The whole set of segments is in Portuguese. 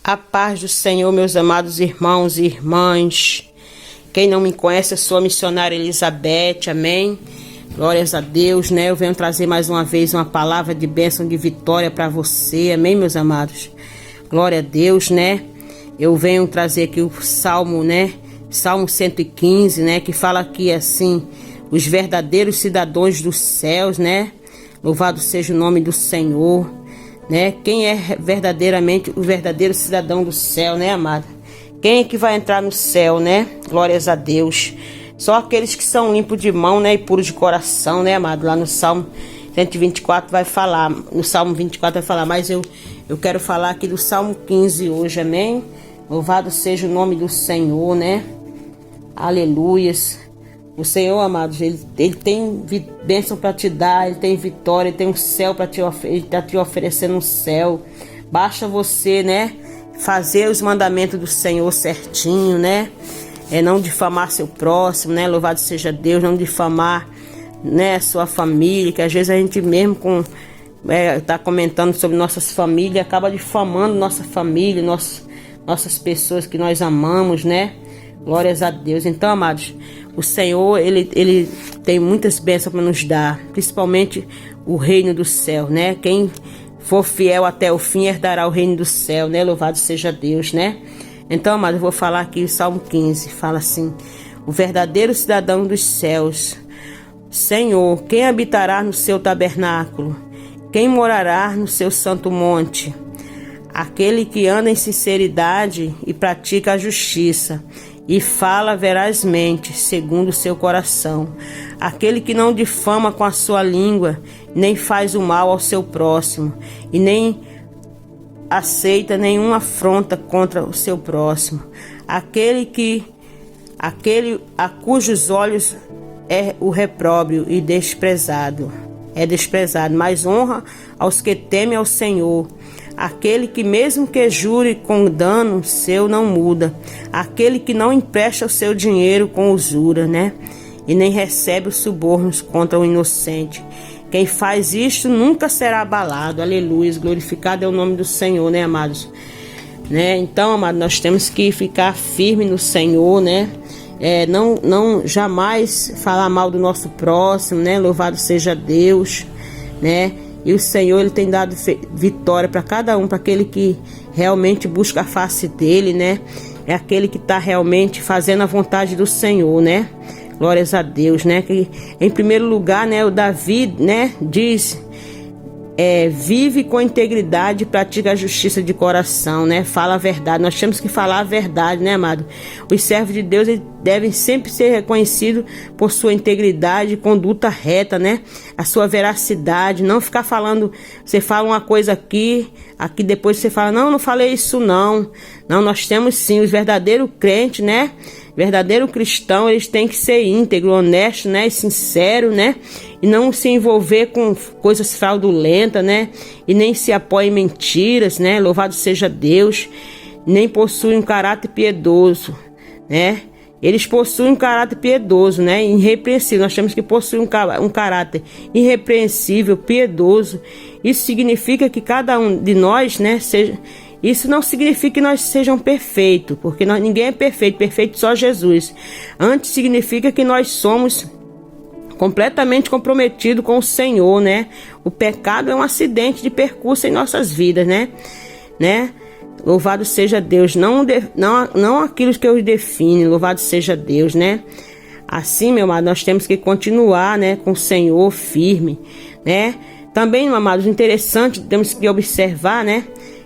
A paz do Senhor, meus amados irmãos e irmãs. Quem não me conhece, eu sou a missionária Elizabeth, amém? Glórias a Deus, né? Eu venho trazer mais uma vez uma palavra de bênção, de vitória para você, amém, meus amados? Glória a Deus, né? Eu venho trazer aqui o Salmo, né? Salmo 115, né? Que fala aqui assim, os verdadeiros cidadãos dos céus, né? Louvado seja o nome do Senhor, né? Quem é verdadeiramente o verdadeiro cidadão do céu, né, amado? Quem é que vai entrar no céu, né? Glórias a Deus. Só aqueles que são limpos de mão, né, e puros de coração, né, amado? Lá no Salmo 124 vai falar, no Salmo 24 vai falar, mas eu quero falar aqui do Salmo 15 hoje, amém? Louvado seja o nome do Senhor, né? Aleluias. O Senhor, amados, ele tem bênção para te dar, ele tem vitória, ele tem um céu para te oferecer, ele está te oferecendo um céu. Basta você, né, fazer os mandamentos do Senhor certinho, né? Não difamar seu próximo, né? Louvado seja Deus, não difamar, né, sua família, que às vezes a gente mesmo tá comentando sobre nossas famílias, acaba difamando nossa família, nossas pessoas que nós amamos, né? Glórias a Deus. Então, amados, o Senhor, ele tem muitas bênçãos para nos dar, principalmente o reino do céu, né? Quem for fiel até o fim herdará o reino do céu, né? Louvado seja Deus, né? Então, amados, eu vou falar aqui o Salmo 15, fala assim: o verdadeiro cidadão dos céus, Senhor, quem habitará no seu tabernáculo? Quem morará no seu santo monte? Aquele que anda em sinceridade e pratica a justiça, e fala verazmente, segundo o seu coração. Aquele que não difama com a sua língua, nem faz o mal ao seu próximo, e nem aceita nenhuma afronta contra o seu próximo. Aquele a cujos olhos é o repróbrio e desprezado, mas honra aos que temem ao Senhor. Aquele que mesmo que jure com dano seu não muda. Aquele que não empresta o seu dinheiro com usura, né? E nem recebe os subornos contra o inocente. Quem faz isto nunca será abalado. Aleluia. Glorificado é o nome do Senhor, né, amados? Né? Então, amados, nós temos que ficar firme no Senhor, né? Não jamais falar mal do nosso próximo, né? Louvado seja Deus, né? E o Senhor, ele tem dado vitória para cada um, para aquele que realmente busca a face dele, né? É aquele que está realmente fazendo a vontade do Senhor, né? Glórias a Deus, né? Que, em primeiro lugar, né, o Davi, né, diz: vive com integridade e pratica a justiça de coração, né? Fala a verdade. Nós temos que falar a verdade, né, amado? Os servos de Deus, eles devem sempre ser reconhecidos por sua integridade e conduta reta, né? A sua veracidade. Não ficar falando, você fala uma coisa aqui depois você fala, não falei isso não. Não, nós temos sim, os verdadeiros crentes, né? Verdadeiro cristão, eles têm que ser íntegro, honesto, né, e sincero, né, e não se envolver com coisas fraudulentas, né, e nem se apoia em mentiras, né, louvado seja Deus, nem possuem um caráter piedoso, né, eles possuem um caráter piedoso, né, irrepreensível. Nós temos que possuir um caráter irrepreensível, piedoso. Isso significa que cada um de nós, né, isso não significa que nós sejamos perfeitos, porque ninguém é perfeito só Jesus. Antes significa que nós somos completamente comprometidos com o Senhor, né? O pecado é um acidente de percurso em nossas vidas, né? Louvado seja Deus, não aquilo que os define, louvado seja Deus, né? Assim, meu amado, nós temos que continuar, né, com o Senhor firme, né? Também, meu amado, interessante, temos que observar, né,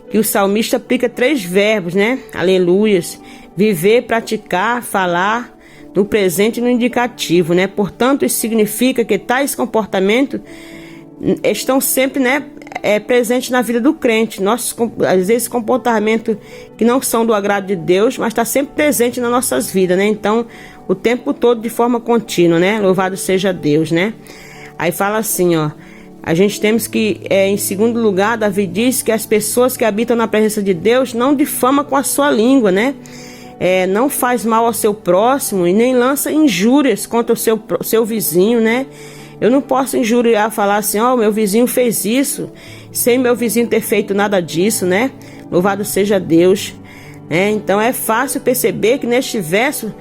que o salmista aplica 3 verbos, né? Aleluias. Viver, praticar, falar, no presente e no indicativo, né? Portanto, isso significa que tais comportamentos estão sempre, né, presentes na vida do crente. Às vezes, comportamentos que não são do agrado de Deus, mas está sempre presente nas nossas vidas, né? Então, o tempo todo de forma contínua, né? Louvado seja Deus, né? Aí fala assim, ó. A gente temos que, em segundo lugar, Davi diz que as pessoas que habitam na presença de Deus não difamam com a sua língua, né? Não faz mal ao seu próximo e nem lança injúrias contra o seu vizinho, né? Eu não posso injuriar, falar assim, ó, meu vizinho fez isso, sem meu vizinho ter feito nada disso, né? Louvado seja Deus. Então é fácil perceber que neste verso,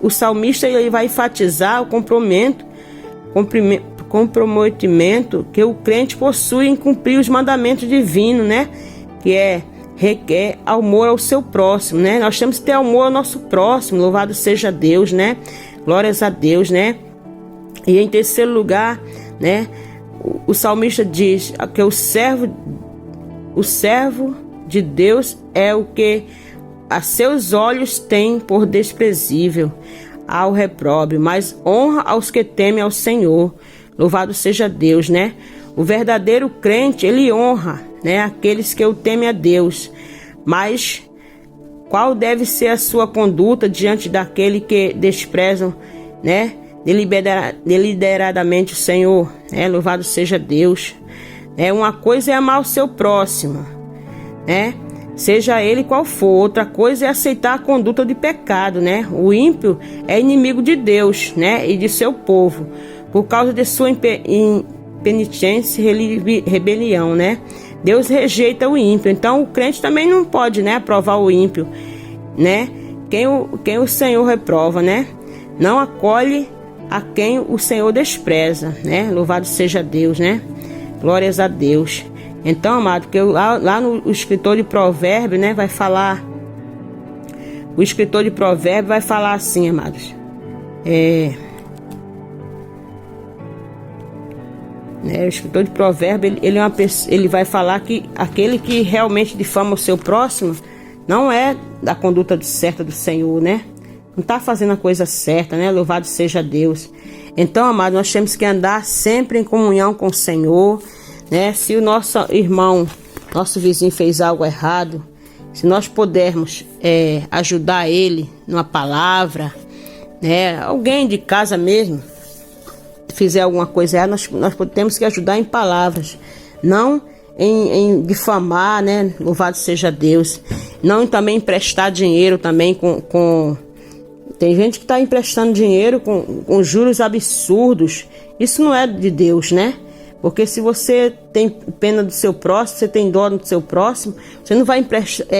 o salmista ele vai enfatizar o comprometimento que o crente possui em cumprir os mandamentos divinos, que requer amor ao seu próximo, Nós temos que ter amor ao nosso próximo. Louvado seja Deus, Glórias a Deus, E em terceiro lugar, o salmista diz que o servo de Deus é o que a seus olhos tem por desprezível ao repróbrio, mas honra aos que temem ao Senhor. Louvado seja Deus, O verdadeiro crente, ele honra, aqueles que o temem a Deus. Mas qual deve ser a sua conduta diante daquele que desprezam, deliberadamente o Senhor? Louvado seja Deus. Uma coisa é amar o seu próximo, seja ele qual for. Outra coisa é aceitar a conduta de pecado, O ímpio é inimigo de Deus, e de seu povo, por causa de sua impenitência e rebelião, Deus rejeita o ímpio. Então o crente também não pode, aprovar o ímpio, Quem o Senhor reprova, Não acolhe a quem o Senhor despreza, Louvado seja Deus, Glórias a Deus. Então, amado, que lá no escritor de Provérbios, vai falar. O escritor de Provérbios vai falar assim, amados. O escritor de Provérbios, ele vai falar que aquele que realmente difama o seu próximo não é da conduta certa do Senhor, Não está fazendo a coisa certa, Louvado seja Deus. Então, amado, nós temos que andar sempre em comunhão com o Senhor, Se o nosso irmão, nosso vizinho fez algo errado, se nós pudermos ajudar ele numa palavra, alguém de casa mesmo fizer alguma coisa errada, nós temos que ajudar em palavras, não em difamar, Louvado seja Deus. Não também emprestar dinheiro também tem gente que está emprestando dinheiro com juros absurdos. Isso não é de Deus, Porque se você tem pena do seu próximo, você tem dó do seu próximo, você não vai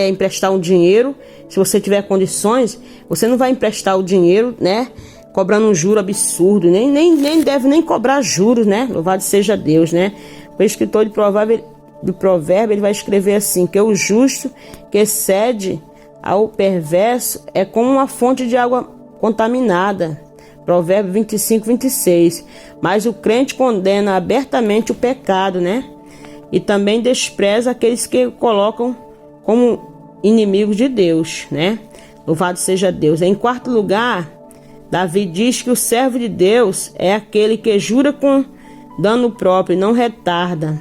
emprestar um dinheiro. Se você tiver condições, você não vai emprestar o dinheiro, cobrando um juro absurdo. Nem deve nem cobrar juros, Louvado seja Deus, O escritor de Provérbio, ele vai escrever assim, que o justo que cede ao perverso é como uma fonte de água contaminada. Provérbio 25, 26. Mas o crente condena abertamente o pecado, E também despreza aqueles que o colocam como inimigos de Deus, Louvado seja Deus. Em quarto lugar, Davi diz que o servo de Deus é aquele que jura com dano próprio, não retrata.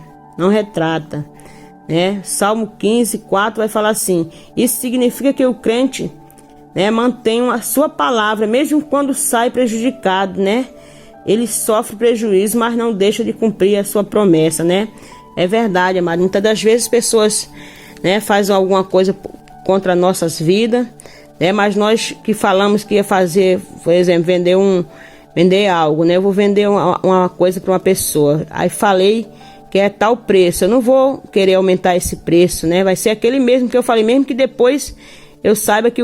Salmo 15, 4 vai falar assim: isso significa que o crente mantém a sua palavra, mesmo quando sai prejudicado, Ele sofre prejuízo, mas não deixa de cumprir a sua promessa, É verdade, amado. Muitas das vezes pessoas fazem alguma coisa contra nossas vidas, mas nós que falamos que ia fazer, por exemplo, vender algo, Eu vou vender uma coisa para uma pessoa, aí falei que é tal preço, eu não vou querer aumentar esse preço, Vai ser aquele mesmo que eu falei, mesmo que depois eu saiba que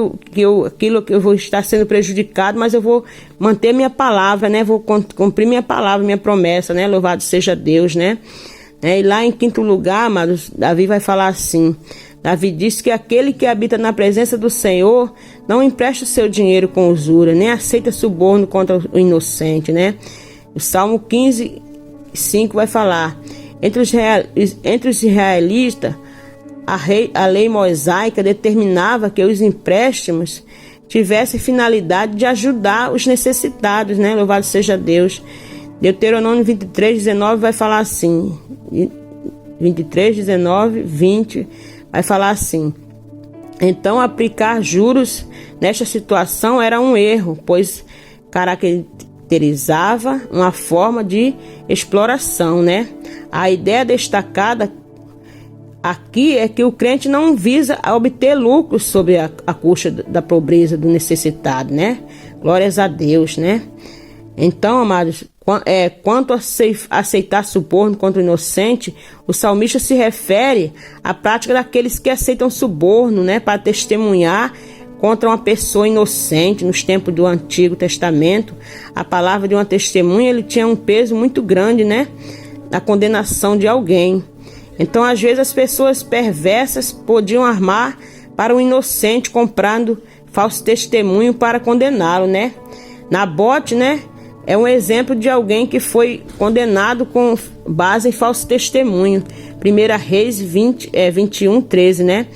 aquilo que eu vou estar sendo prejudicado, mas eu vou manter minha palavra, Vou cumprir minha palavra, minha promessa, Louvado seja Deus, E lá em quinto lugar, amados, Davi vai falar assim. Davi diz que aquele que habita na presença do Senhor não empresta o seu dinheiro com usura, nem aceita suborno contra o inocente, O Salmo 15, 5 vai falar: entre os israelitas, a lei mosaica determinava que os empréstimos tivessem finalidade de ajudar os necessitados, Louvado seja Deus. Deuteronômio 23, 19 vai falar assim, 23, 19, 20 vai falar assim: então aplicar juros nesta situação era um erro, pois caracterizava uma forma de exploração, A ideia destacada aqui é que o crente não visa obter lucros sobre a custa da pobreza do necessitado, Glórias a Deus, Então, amados, Quanto a aceitar suborno contra o inocente, o salmista se refere à prática daqueles que aceitam suborno, né, para testemunhar contra uma pessoa inocente. Nos tempos do Antigo Testamento, a palavra de uma testemunha ele tinha um peso muito grande, né, na condenação de alguém. Então, às vezes, as pessoas perversas podiam armar para o inocente, comprando falso testemunho para condená-lo, né? Nabote, né, é um exemplo de alguém que foi condenado com base em falso testemunho. 1 Reis 21:13, né?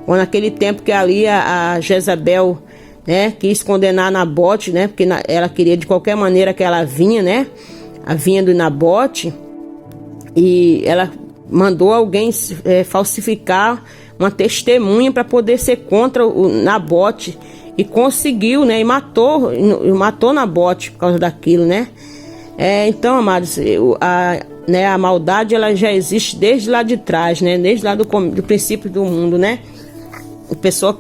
Quando naquele tempo que ali a Jezabel, né, quis condenar Nabote, né? Porque ela queria de qualquer maneira aquela vinha, né? A vinha do Nabote. E ela mandou alguém falsificar uma testemunha para poder ser contra o Nabote. E conseguiu, né? E matou Nabote por causa daquilo, né? Então, amados, a maldade ela já existe desde lá de trás, né? Desde lá do princípio do mundo, né? A pessoa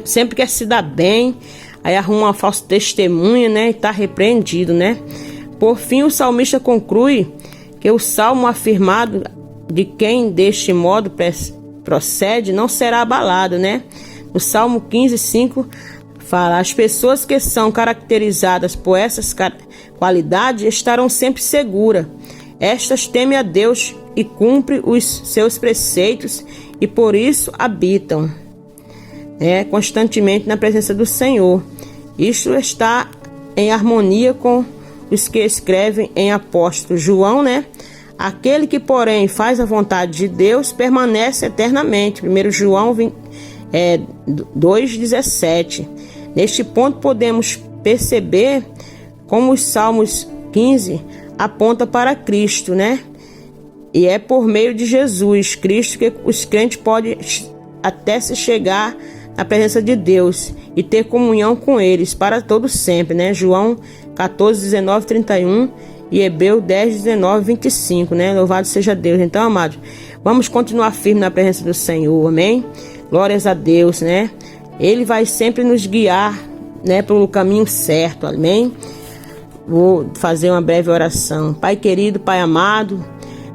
sempre quer se dar bem, aí arruma uma falsa testemunha, né? E tá repreendido, né? Por fim, o salmista conclui que o salmo afirmado de quem deste modo procede não será abalado, né? O Salmo 15:5 fala: as pessoas que são caracterizadas por essas qualidades estarão sempre seguras. Estas temem a Deus e cumprem os seus preceitos e por isso habitam constantemente na presença do Senhor. Isto está em harmonia com os que escrevem em apóstolo João, né? Aquele que, porém, faz a vontade de Deus permanece eternamente. 1 João 2:17. Neste ponto podemos perceber como os Salmos 15 aponta para Cristo, né? E é por meio de Jesus Cristo que os crentes podem até se chegar na presença de Deus e ter comunhão com eles para todo sempre, né? João 14:19-31 e Hebreus 10:19-25, né? Louvado seja Deus. Então, amados, vamos continuar firme na presença do Senhor, amém? Glórias a Deus, né? Ele vai sempre nos guiar, né, pelo caminho certo, amém? Vou fazer uma breve oração. Pai querido, Pai amado,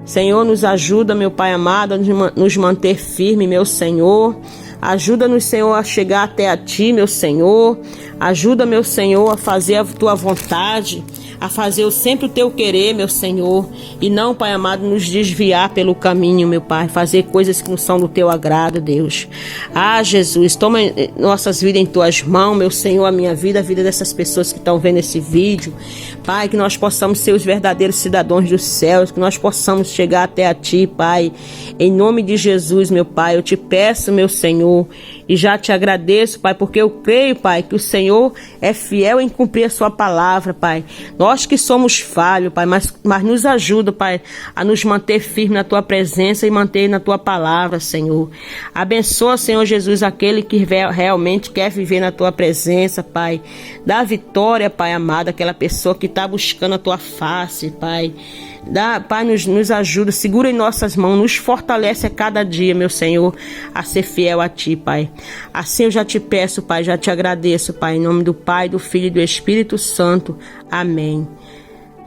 Senhor, nos ajuda, meu Pai amado, a nos manter firme, meu Senhor. Ajuda-nos, Senhor, a chegar até a Ti, meu Senhor. Ajuda, meu Senhor, a fazer a Tua vontade, a fazer sempre o Teu querer, meu Senhor. E não, Pai amado, nos desviar pelo caminho, meu Pai. Fazer coisas que não são do Teu agrado, Deus. Ah, Jesus, toma nossas vidas em Tuas mãos, meu Senhor, a minha vida, a vida dessas pessoas que estão vendo esse vídeo. Pai, que nós possamos ser os verdadeiros cidadãos dos céus, que nós possamos chegar até a Ti, Pai. Em nome de Jesus, meu Pai, eu te peço, meu Senhor, e já te agradeço, Pai, porque eu creio, Pai, que o Senhor é fiel em cumprir a sua palavra, Pai. Nós que somos falhos, Pai, mas nos ajuda, Pai, a nos manter firmes na Tua presença e manter na Tua palavra, Senhor. Abençoa, Senhor Jesus, aquele que realmente quer viver na Tua presença, Pai. Dá vitória, Pai amado, àquela pessoa que está buscando a Tua face, Pai. Pai, nos ajuda, segura em nossas mãos, nos fortalece a cada dia, meu Senhor, a ser fiel a Ti, Pai. Assim eu já te peço, Pai, já te agradeço, Pai, em nome do Pai, do Filho e do Espírito Santo. Amém.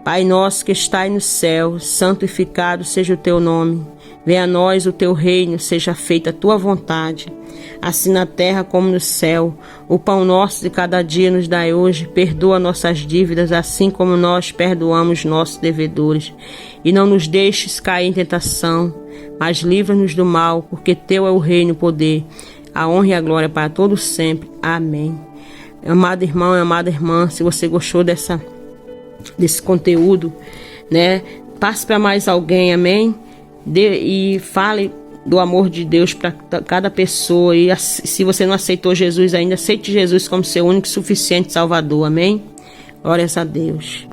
Pai nosso que estais no céu, santificado seja o Teu nome. Venha a nós o Teu reino, seja feita a Tua vontade, assim na terra como no céu. O pão nosso de cada dia nos dai hoje. Perdoa nossas dívidas, assim como nós perdoamos nossos devedores. E não nos deixes cair em tentação, mas livra-nos do mal, porque Teu é o reino, o poder, a honra e a glória para todos sempre. Amém. Amado irmão e amada irmã, se você gostou desse conteúdo, né, passe para mais alguém, amém? E fale do amor de Deus para cada pessoa. E se você não aceitou Jesus ainda, aceite Jesus como seu único e suficiente Salvador, amém? Glórias a Deus.